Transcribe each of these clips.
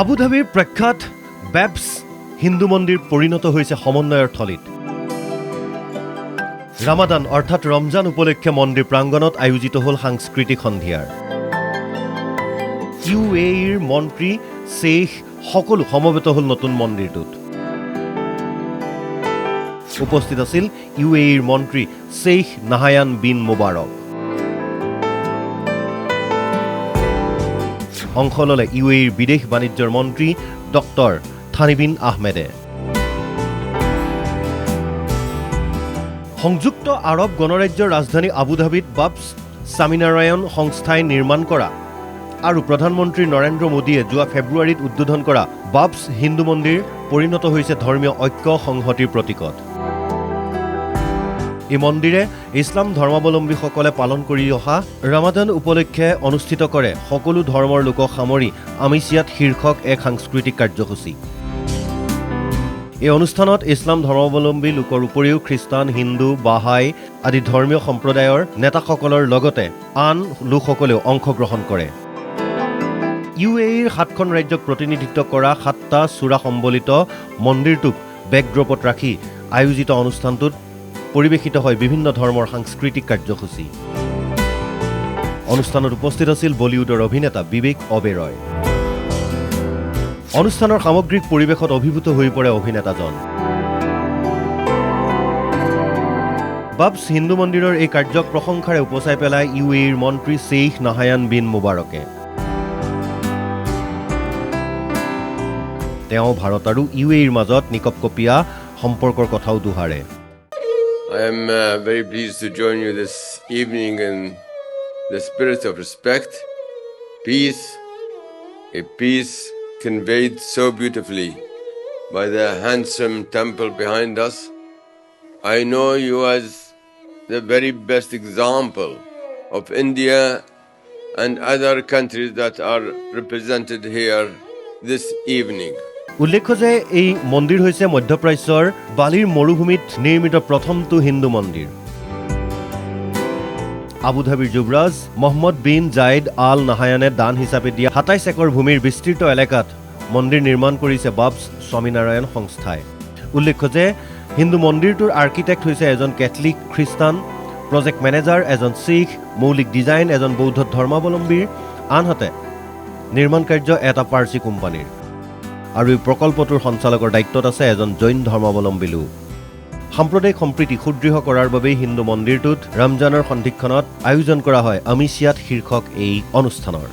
আবুধাবিৰ প্ৰখ্যাত বেবছ হিন্দু মন্দিৰ পৰিণত হৈছে সমন্বয়ৰ থলীত। ৰামাদান অৰ্থাৎ ৰমজান উপলক্ষে মন্দিৰ প্ৰাংগণত আয়োজিত হ'ল সাংস্কৃতিক সন্ধিয়াৰ। UAEৰ মন্ত্ৰী শ্বেইখ সকলো সমবেত হ'ল নতুন মন্দিৰটোত। উপস্থিত আছিল UAEৰ মন্ত্ৰী শ্বেইখ নাহায়ান বিন মুবাৰক। অংশ ল'লে UAEৰ বিদেশ বাণিজ্যৰ মন্ত্ৰী ডক্টৰ থানিবিন আহমেদে। সংযুক্ত আৰৱ গণৰাজ্যৰ ৰাজধানী আবুধাবিত বাবছ স্বামীনাৰায়ণ সংস্থাই নিৰ্মাণ কৰা আৰু প্ৰধানমন্ত্ৰী নৰেন্দ্ৰ মোদীয়ে যোৱা ফেব্ৰুৱাৰীত উদ্বোধন কৰা বাবছ হিন্দু মন্দিৰ পৰিণত হৈছে ধৰ্মীয় ঐক্য সংহতিৰ প্ৰতীকত। এই মন্দিৰে ইছলাম ধৰ্মাৱলম্বীসকলে পালন কৰি অহা ৰামাদান উপলক্ষে অনুষ্ঠিত কৰে সকলো ধৰ্মৰ লোকক সামৰি আমিছিয়াত শীৰ্ষক এক সাংস্কৃতিক কাৰ্যসূচী। এই অনুষ্ঠানত ইছলাম ধৰ্মাৱলম্বী লোকৰ উপৰিও খ্ৰীষ্টান, হিন্দু, বাহাই আদি ধৰ্মীয় সম্প্ৰদায়ৰ নেতাসকলৰ লগতে আন লোকসকলেও অংশগ্ৰহণ কৰে। UAEৰ 7খন ৰাজ্যক প্ৰতিনিধিত্ব কৰা 7টা চূড়া সম্বলিত মন্দিৰটোক বেকড্ৰপত ৰাখি আয়োজিত অনুষ্ঠানটোত পৰিৱেশিত হয় বিভিন্ন ধৰ্মৰ সাংস্কৃতিক কাৰ্যসূচী। অনুষ্ঠানত উপস্থিত আছিল বলিউডৰ অভিনেতা বিবেক অবেৰয়। অনুষ্ঠানৰ সামগ্ৰিক পৰিৱেশত অভিভূত হৈ পৰে অভিনেতাজন। বাবছ হিন্দু মন্দিৰৰ এই কাৰ্যক প্ৰশংসাৰে উপচাই পেলাই UAEৰ মন্ত্ৰী শ্বেইখ নাহায়ান বিন মুবাৰকে। তেওঁ ভাৰত আৰু UAEৰ মাজত নিকপকপীয়া সম্পৰ্কৰ কথাও দোহাৰে। I am very pleased to join you this evening in the spirit of respect, peace, a peace conveyed so beautifully by the handsome temple behind us. I know you as the very best example of India and other countries that are represented here this evening. উল্লেখ্য যে এই মন্দিৰ হৈছে মধ্যপ্ৰাচ্যৰ বালিৰ মৰুভূমিত নিৰ্মিত প্ৰথমটো হিন্দু মন্দিৰ। আবুধাবিৰ যুৱৰাজ মহম্মদ বিন জায়েদ আল নাহায়ানে দান হিচাপে দিয়া 27 একৰ ভূমিৰ বিস্তৃত এলেকাত মন্দিৰ নিৰ্মাণ কৰিছে বাবছ স্বামীনাৰায়ণ সংস্থাই। উল্লেখ্য যে হিন্দু মন্দিৰটোৰ আৰ্কিটেক্ট হৈছে এজন কেথলিক খ্ৰীষ্টান, প্ৰজেক্ট মেনেজাৰ এজন শিখ, মৌলিক ডিজাইন এজন বৌদ্ধ ধৰ্মাৱলম্বীৰ, আনহাতে নিৰ্মাণ কাৰ্য এটা পাৰ্চী কোম্পানীৰ। আৰু এই প্ৰকল্পটোৰ সঞ্চালকৰ দায়িত্বত আছে এজন জৈন ধৰ্মাৱলম্বী লোক। সাম্প্ৰদায়িক সম্প্ৰীতি সুদৃঢ় কৰাৰ বাবেই হিন্দু মন্দিৰটোত ৰমজানৰ সন্ধিক্ষণত আয়োজন কৰা হয় আমিছিয়াত শীৰ্ষক এই অনুষ্ঠানৰ।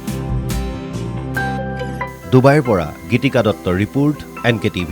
ডুবাইৰ পৰা গীতিকা দত্তৰ ৰিপোৰ্ট NKTV+।